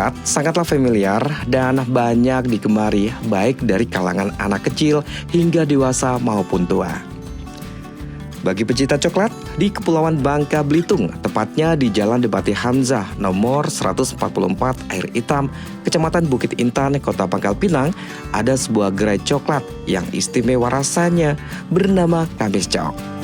coklat sangatlah familiar dan banyak digemari baik dari kalangan anak kecil hingga dewasa maupun tua. Bagi pecinta coklat, di Kepulauan Bangka Belitung, tepatnya di Jalan Debati Hamzah nomor 144 Air Hitam, Kecamatan Bukit Intan, Kota Pangkal Pinang, ada sebuah gerai coklat yang istimewa rasanya bernama Kamis Cok.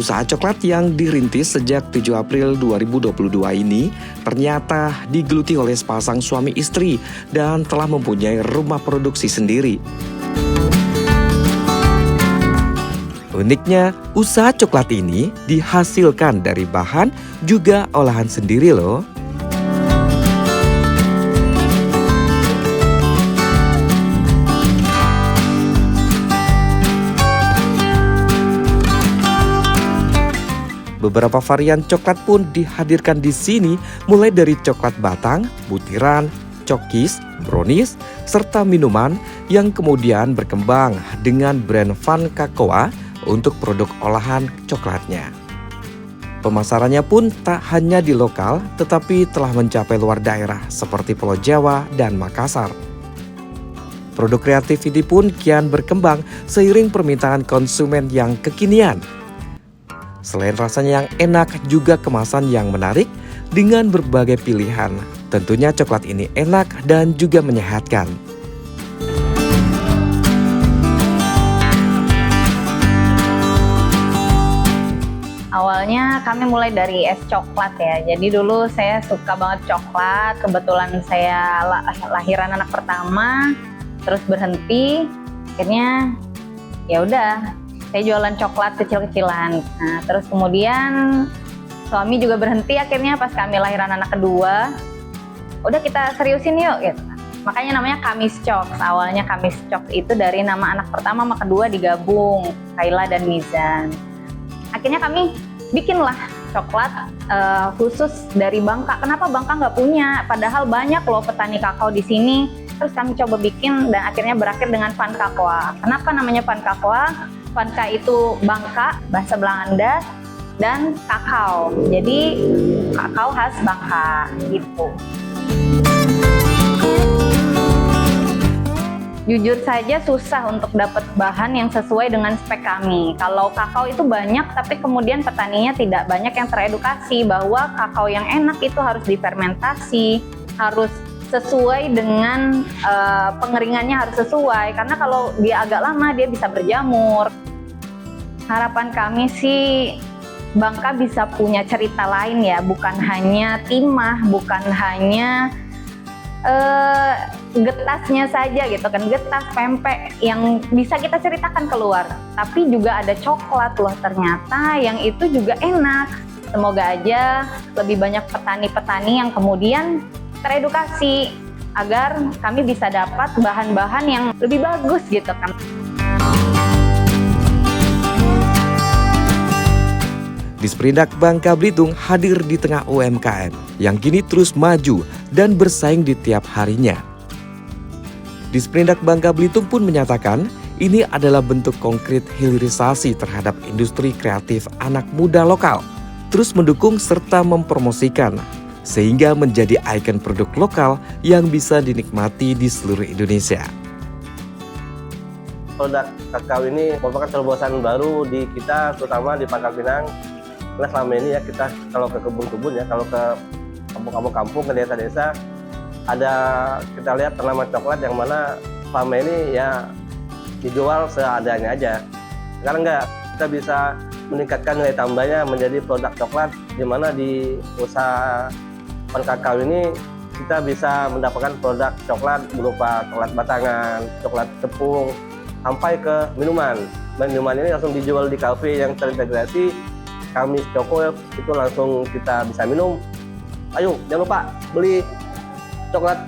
Usaha coklat yang dirintis sejak 7 April 2022 ini ternyata digeluti oleh sepasang suami istri dan telah mempunyai rumah produksi sendiri. Uniknya, usaha coklat ini dihasilkan dari bahan juga olahan sendiri loh. Beberapa varian coklat pun dihadirkan di sini, mulai dari coklat batang, butiran, cokis, brownies, serta minuman yang kemudian berkembang dengan brand Van Cocoa untuk produk olahan coklatnya. Pemasarannya pun tak hanya di lokal, tetapi telah mencapai luar daerah seperti Pulau Jawa dan Makassar. Produk kreatif ini pun kian berkembang seiring permintaan konsumen yang kekinian. Selain rasanya yang enak, juga kemasan yang menarik dengan berbagai pilihan. Tentunya coklat ini enak dan juga menyehatkan. Awalnya kami mulai dari es coklat ya. Jadi dulu saya suka banget coklat. Kebetulan saya lahiran anak pertama, terus berhenti. Akhirnya ya udah, saya jualan coklat kecil-kecilan. Nah, terus kemudian suami juga berhenti akhirnya pas kami lahiran anak kedua. Udah kita seriusin yuk gitu. Makanya namanya Kamis Cok. Awalnya Kamis Cok itu dari nama anak pertama sama kedua digabung, Kayla dan Mizan. Akhirnya kami bikinlah coklat khusus dari Bangka. Kenapa Bangka nggak punya? Padahal banyak loh petani kakao di sini. Terus kami coba bikin dan akhirnya berakhir dengan Van Cocoa. Kenapa namanya Van Cocoa? Vanka itu Bangka, bahasa Belanda, dan kakao. Jadi kakao khas Bangka gitu. Jujur saja susah untuk dapat bahan yang sesuai dengan spek kami. Kalau kakao itu banyak, tapi kemudian petaninya tidak banyak yang teredukasi bahwa kakao yang enak itu harus difermentasi, harus sesuai dengan pengeringannya harus sesuai, karena kalau dia agak lama dia bisa berjamur. Harapan kami sih Bangka bisa punya cerita lain ya, bukan hanya timah, bukan hanya getasnya saja gitu kan, getas pempek yang bisa kita ceritakan keluar, tapi juga ada coklat loh ternyata yang itu juga enak. Semoga aja lebih banyak petani-petani yang kemudian teredukasi agar kami bisa dapat bahan-bahan yang lebih bagus gitu kan. Disperindak Bangka Belitung hadir di tengah UMKM yang kini terus maju dan bersaing di tiap harinya. Disperindak Bangka Belitung pun menyatakan ini adalah bentuk konkret hilirisasi terhadap industri kreatif anak muda lokal, terus mendukung serta mempromosikan sehingga menjadi ikon produk lokal yang bisa dinikmati di seluruh Indonesia. Produk kakao ini merupakan terobosan baru di kita, terutama di Pangkal Pinang. Karena selama ini ya kita kalau ke kebun-kebun ya, kalau ke kampung-kampung, ke desa-desa, ada kita lihat tanaman coklat yang mana selama ini ya dijual seadanya aja. Sekarang enggak, kita bisa meningkatkan nilai tambahnya menjadi produk coklat, di mana di usaha Van Cocoa ini kita bisa mendapatkan produk coklat berupa coklat batangan, coklat tepung, sampai ke minuman. Minuman ini langsung dijual di kafe yang terintegrasi Kamis Coko, itu langsung kita bisa minum. Ayo jangan lupa beli coklat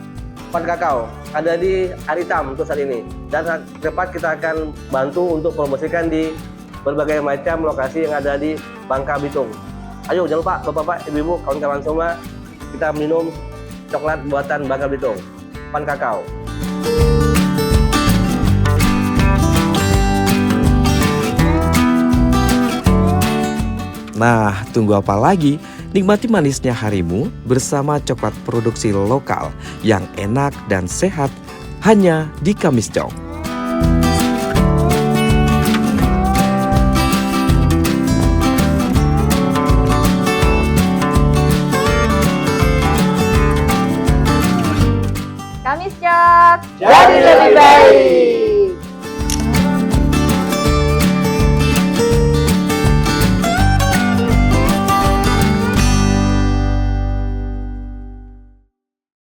Van Cocoa, ada di Air Hitam untuk saat ini. Dan ke depan kita akan bantu untuk promosikan di berbagai macam lokasi yang ada di Bangka Belitung. Ayo jangan lupa Bapak-bapak, Ibu-ibu, kawan-kawan semua, kita minum coklat buatan Bangka Belitung, Pan Kakao. Nah, tunggu apa lagi? Nikmati manisnya harimu bersama coklat produksi lokal yang enak dan sehat hanya di Kamis Jok. Kamis Jok. Jadi lebih baik.